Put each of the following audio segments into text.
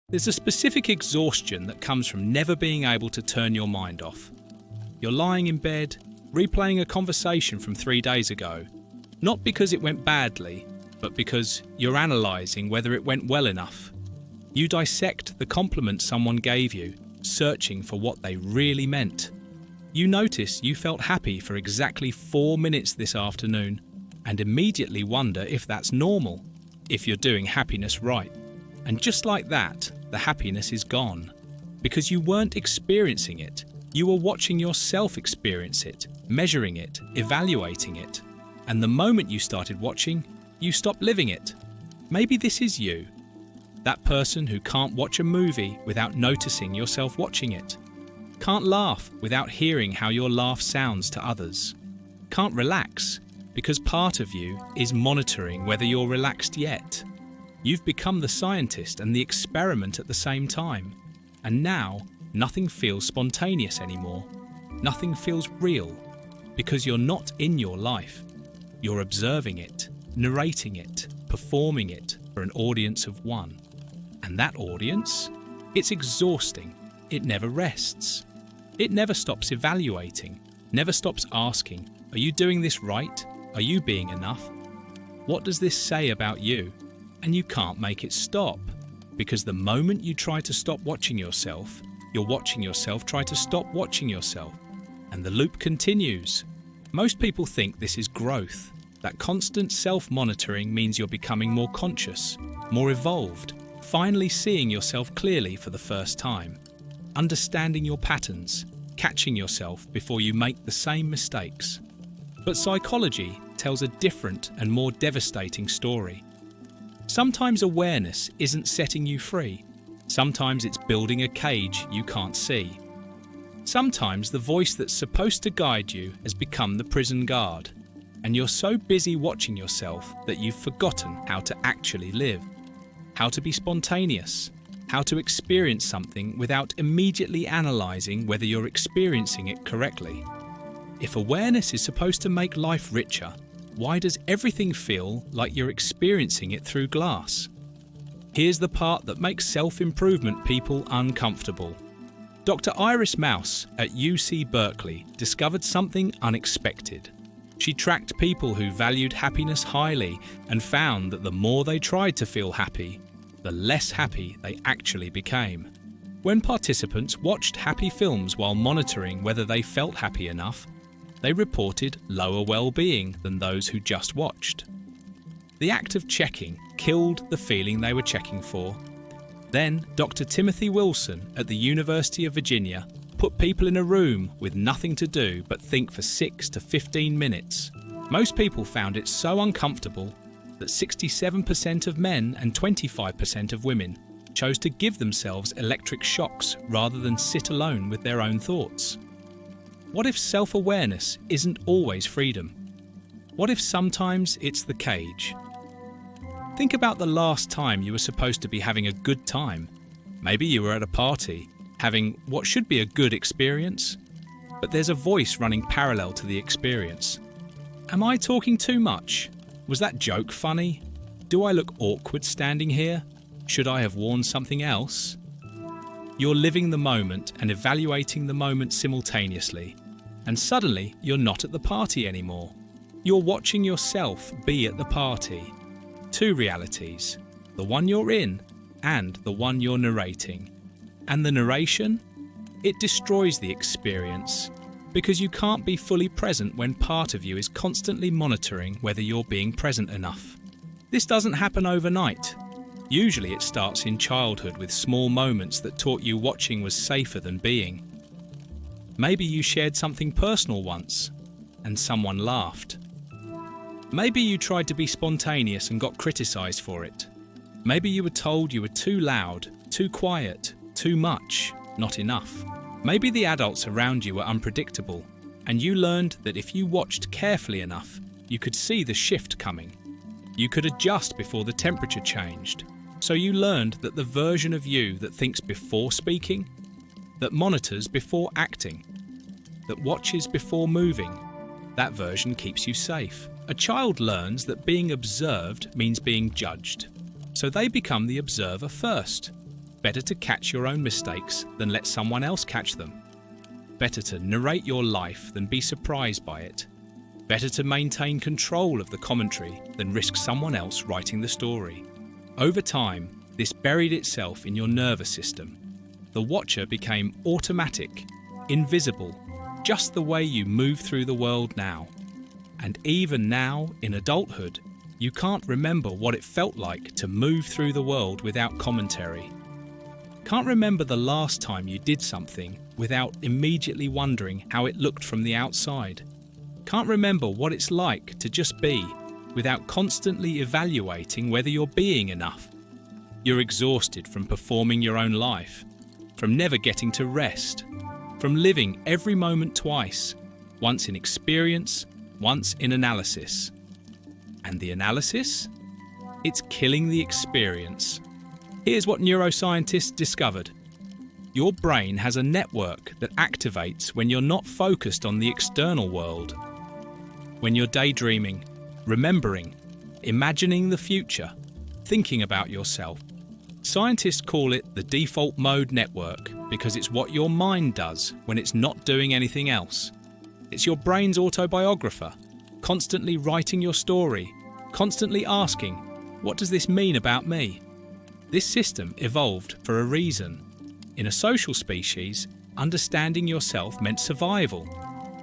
There's a specific exhaustion that comes from never being able to turn your mind off. You're lying in bed, replaying a conversation from 3 days ago, not because it went badly, but because you're analysing whether it went well enough. You dissect the compliment someone gave you, searching for what they really meant. You notice you felt happy for exactly 4 minutes this afternoon, and immediately wonder if that's normal, if you're doing happiness right. And just like that, the happiness is gone. Because you weren't experiencing it. You were watching yourself experience it, measuring it, evaluating it. And the moment you started watching, you stopped living it. Maybe this is you. That person who can't watch a movie without noticing yourself watching it. Can't laugh without hearing how your laugh sounds to others. Can't relax because part of you is monitoring whether you're relaxed yet. You've become the scientist and the experiment at the same time. And now, nothing feels spontaneous anymore. Nothing feels real. Because you're not in your life. You're observing it, narrating it, performing it for an audience of one. And that audience? It's exhausting. It never rests. It never stops evaluating, never stops asking, are you doing this right? Are you being enough? What does this say about you? And you can't make it stop, because the moment you try to stop watching yourself, you're watching yourself try to stop watching yourself. And the loop continues. Most people think this is growth, that constant self-monitoring means you're becoming more conscious, more evolved, finally seeing yourself clearly for the first time, understanding your patterns, catching yourself before you make the same mistakes. But psychology tells a different and more devastating story. Sometimes awareness isn't setting you free. Sometimes it's building a cage you can't see. Sometimes the voice that's supposed to guide you has become the prison guard, and you're so busy watching yourself that you've forgotten how to actually live, how to be spontaneous, how to experience something without immediately analysing whether you're experiencing it correctly. If awareness is supposed to make life richer, why does everything feel like you're experiencing it through glass? Here's the part that makes self-improvement people uncomfortable. Dr. Iris Mauss at UC Berkeley discovered something unexpected. She tracked people who valued happiness highly and found that the more they tried to feel happy, the less happy they actually became. When participants watched happy films while monitoring whether they felt happy enough, they reported lower well-being than those who just watched. The act of checking killed the feeling they were checking for. Then Dr. Timothy Wilson at the University of Virginia put people in a room with nothing to do but think for 6 to 15 minutes. Most people found it so uncomfortable that 67% of men and 25% of women chose to give themselves electric shocks rather than sit alone with their own thoughts. What if self-awareness isn't always freedom? What if sometimes it's the cage? Think about the last time you were supposed to be having a good time. Maybe you were at a party, having what should be a good experience, but there's a voice running parallel to the experience. Am I talking too much? Was that joke funny? Do I look awkward standing here? Should I have worn something else? You're living the moment and evaluating the moment simultaneously, and suddenly you're not at the party anymore. You're watching yourself be at the party. Two realities, the one you're in and the one you're narrating. And the narration? It destroys the experience, because you can't be fully present when part of you is constantly monitoring whether you're being present enough. This doesn't happen overnight. Usually it starts in childhood with small moments that taught you watching was safer than being. Maybe you shared something personal once, and someone laughed. Maybe you tried to be spontaneous and got criticised for it. Maybe you were told you were too loud, too quiet, too much, not enough. Maybe the adults around you were unpredictable, and you learned that if you watched carefully enough, you could see the shift coming. You could adjust before the temperature changed. So you learned that the version of you that thinks before speaking, that monitors before acting, that watches before moving, that version keeps you safe. A child learns that being observed means being judged, so they become the observer first. Better to catch your own mistakes than let someone else catch them. Better to narrate your life than be surprised by it. Better to maintain control of the commentary than risk someone else writing the story. Over time, this buried itself in your nervous system. The watcher became automatic, invisible, just the way you move through the world now. And even now, in adulthood, you can't remember what it felt like to move through the world without commentary. Can't remember the last time you did something without immediately wondering how it looked from the outside. Can't remember what it's like to just be without constantly evaluating whether you're being enough. You're exhausted from performing your own life, from never getting to rest, from living every moment twice, once in experience, once in analysis. And the analysis? It's killing the experience. Here's what neuroscientists discovered. Your brain has a network that activates when you're not focused on the external world. When you're daydreaming, remembering, imagining the future, thinking about yourself. Scientists call it the default mode network because it's what your mind does when it's not doing anything else. It's your brain's autobiographer, constantly writing your story, constantly asking, what does this mean about me? This system evolved for a reason. In a social species, understanding yourself meant survival,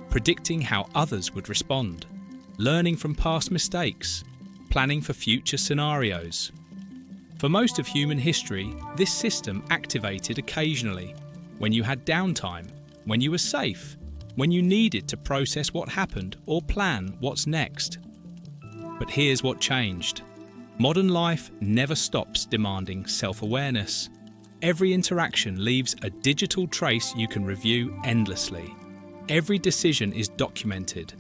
predicting how others would respond, learning from past mistakes, planning for future scenarios. For most of human history, this system activated occasionally, when you had downtime, when you were safe, when you needed to process what happened or plan what's next. But here's what changed. Modern life never stops demanding self-awareness. Every interaction leaves a digital trace you can review endlessly. Every decision is documented.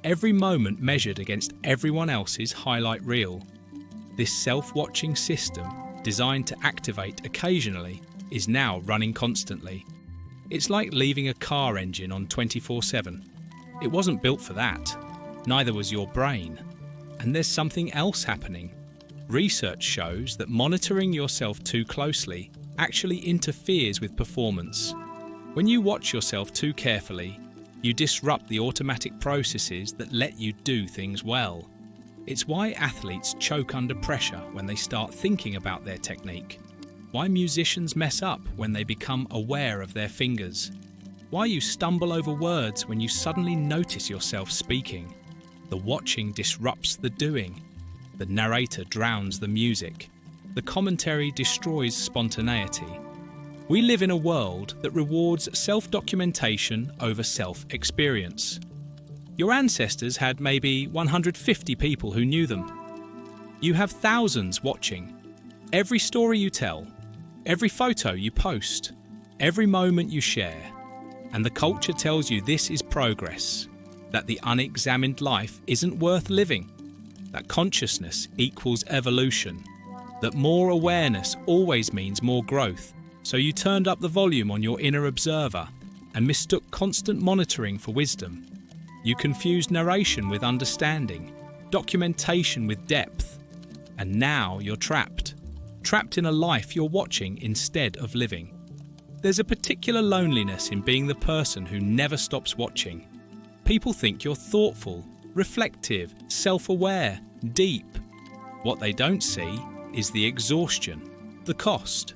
Every moment measured against everyone else's highlight reel. This self-watching system, designed to activate occasionally, is now running constantly. It's like leaving a car engine on 24/7. It wasn't built for that. Neither was your brain. And there's something else happening. Research shows that monitoring yourself too closely actually interferes with performance. When you watch yourself too carefully, you disrupt the automatic processes that let you do things well. It's why athletes choke under pressure when they start thinking about their technique. Why musicians mess up when they become aware of their fingers. Why you stumble over words when you suddenly notice yourself speaking. The watching disrupts the doing. The narrator drowns the music. The commentary destroys spontaneity. We live in a world that rewards self-documentation over self-experience. Your ancestors had maybe 150 people who knew them. You have thousands watching. Every story you tell, every photo you post, every moment you share. And the culture tells you this is progress, that the unexamined life isn't worth living, that consciousness equals evolution, that more awareness always means more growth. So you turned up the volume on your inner observer and mistook constant monitoring for wisdom. You confused narration with understanding, documentation with depth. And now you're trapped in a life you're watching instead of living. There's a particular loneliness in being the person who never stops watching. People think you're thoughtful, reflective, self-aware, deep. What they don't see is the exhaustion, the cost.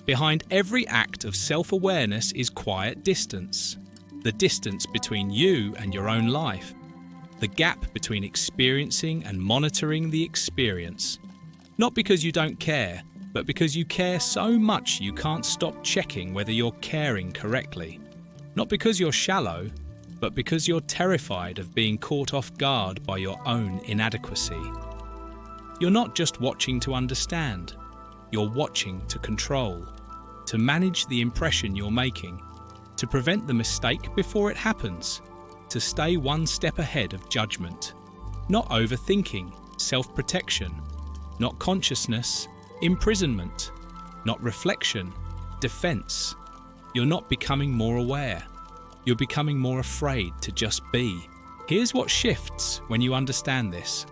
Behind every act of self-awareness is quiet distance. The distance between you and your own life. The gap between experiencing and monitoring the experience. Not because you don't care, but because you care so much you can't stop checking whether you're caring correctly. Not because you're shallow, but because you're terrified of being caught off guard by your own inadequacy. You're not just watching to understand, you're watching to control, to manage the impression you're making, to prevent the mistake before it happens, to stay one step ahead of judgment. Not overthinking, self-protection, not consciousness, imprisonment, not reflection, defense. You're not becoming more aware. You're becoming more afraid to just be. Here's what shifts when you understand this.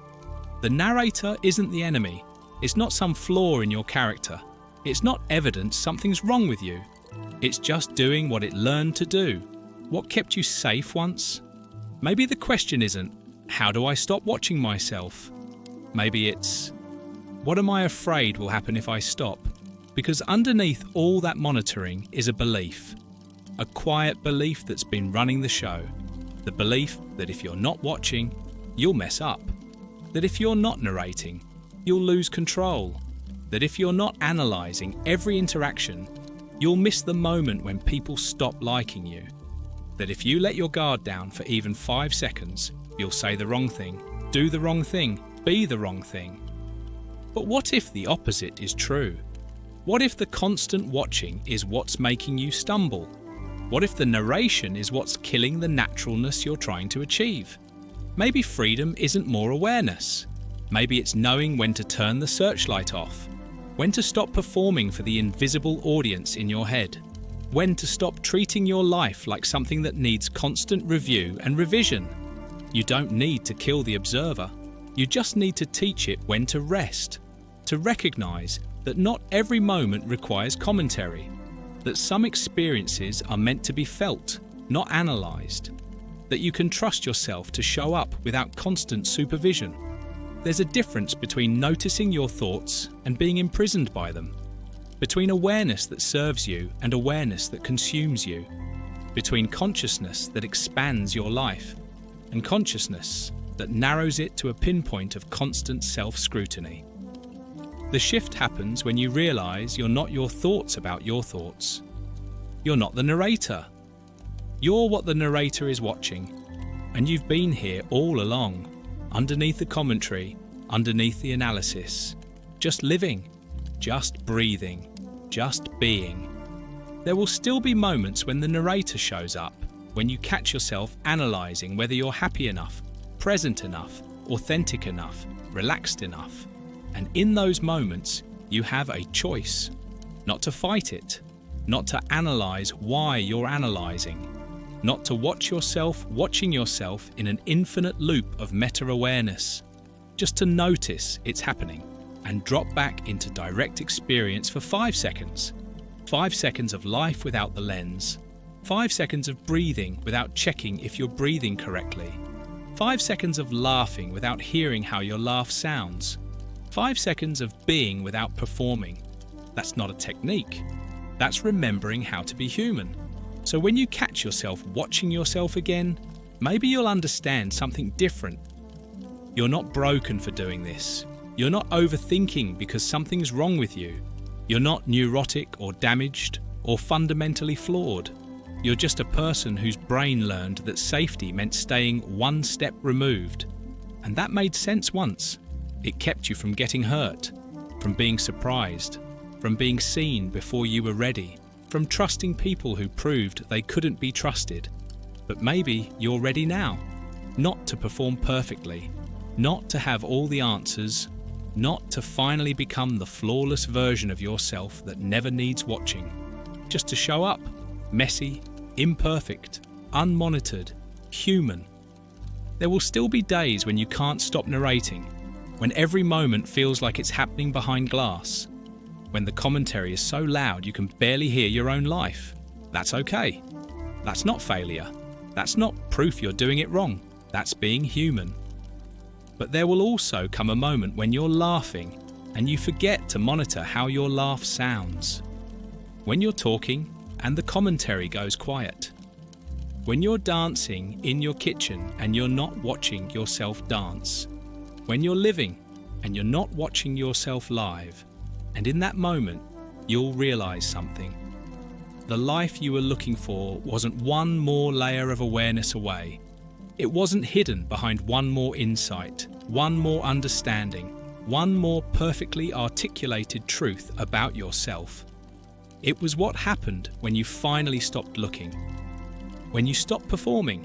The narrator isn't the enemy. It's not some flaw in your character. It's not evidence something's wrong with you. It's just doing what it learned to do. What kept you safe once? Maybe the question isn't, how do I stop watching myself? Maybe it's, what am I afraid will happen if I stop? Because underneath all that monitoring is a belief. A quiet belief that's been running the show. The belief that if you're not watching, you'll mess up. That if you're not narrating, you'll lose control. That if you're not analysing every interaction, you'll miss the moment when people stop liking you. That if you let your guard down for even 5 seconds, you'll say the wrong thing, do the wrong thing, be the wrong thing. But what if the opposite is true? What if the constant watching is what's making you stumble? What if the narration is what's killing the naturalness you're trying to achieve? Maybe freedom isn't more awareness. Maybe it's knowing when to turn the searchlight off, when to stop performing for the invisible audience in your head, when to stop treating your life like something that needs constant review and revision. You don't need to kill the observer. You just need to teach it when to rest, to recognize that not every moment requires commentary, that some experiences are meant to be felt, not analysed, that you can trust yourself to show up without constant supervision. There's a difference between noticing your thoughts and being imprisoned by them, between awareness that serves you and awareness that consumes you, between consciousness that expands your life and consciousness that narrows it to a pinpoint of constant self-scrutiny. The shift happens when you realise you're not your thoughts about your thoughts. You're not the narrator. You're what the narrator is watching, and you've been here all along, underneath the commentary, underneath the analysis, just living, just breathing, just being. There will still be moments when the narrator shows up, when you catch yourself analysing whether you're happy enough, present enough, authentic enough, relaxed enough. And in those moments, you have a choice. Not to fight it, not to analyse why you're analysing, not to watch yourself watching yourself in an infinite loop of meta-awareness, just to notice it's happening and drop back into direct experience for 5 seconds. 5 seconds of life without the lens. 5 seconds of breathing without checking if you're breathing correctly. 5 seconds of laughing without hearing how your laugh sounds. 5 seconds of being without performing. That's not a technique. That's remembering how to be human. So when you catch yourself watching yourself again, maybe you'll understand something different. You're not broken for doing this. You're not overthinking because something's wrong with you. You're not neurotic or damaged or fundamentally flawed. You're just a person whose brain learned that safety meant staying one step removed. And that made sense once. It kept you from getting hurt, from being surprised, from being seen before you were ready, from trusting people who proved they couldn't be trusted. But maybe you're ready now, not to perform perfectly, not to have all the answers, not to finally become the flawless version of yourself that never needs watching, just to show up, messy, imperfect, unmonitored, human. There will still be days when you can't stop narrating, when every moment feels like it's happening behind glass, when the commentary is so loud you can barely hear your own life. That's okay. That's not failure. That's not proof you're doing it wrong. That's being human. But there will also come a moment when you're laughing and you forget to monitor how your laugh sounds. When you're talking and the commentary goes quiet. When you're dancing in your kitchen and you're not watching yourself dance. When you're living and you're not watching yourself live. And in that moment, you'll realise something. The life you were looking for wasn't one more layer of awareness away. It wasn't hidden behind one more insight, one more understanding, one more perfectly articulated truth about yourself. It was what happened when you finally stopped looking, when you stopped performing,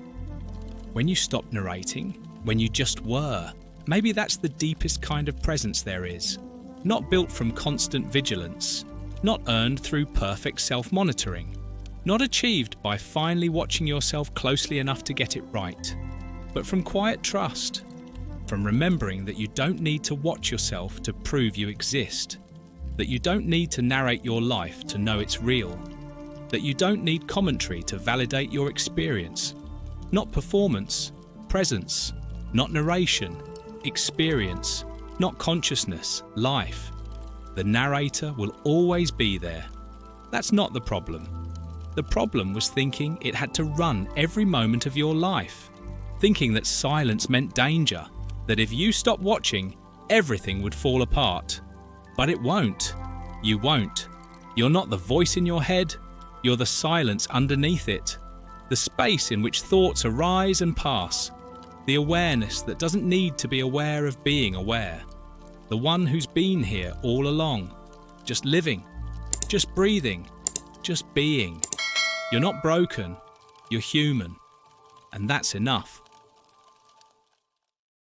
when you stopped narrating, when you just were. Maybe that's the deepest kind of presence there is. Not built from constant vigilance, not earned through perfect self-monitoring, not achieved by finally watching yourself closely enough to get it right, but from quiet trust, from remembering that you don't need to watch yourself to prove you exist. That you don't need to narrate your life to know it's real. That you don't need commentary to validate your experience. Not performance, presence. Not narration, experience. Not consciousness, life. The narrator will always be there. That's not the problem. The problem was thinking it had to run every moment of your life. Thinking that silence meant danger, that if you stopped watching, everything would fall apart. But it won't. You won't. You're not the voice in your head, you're the silence underneath it. The space in which thoughts arise and pass. The awareness that doesn't need to be aware of being aware. The one who's been here all along. Just living. Just breathing. Just being. You're not broken. You're human. And that's enough.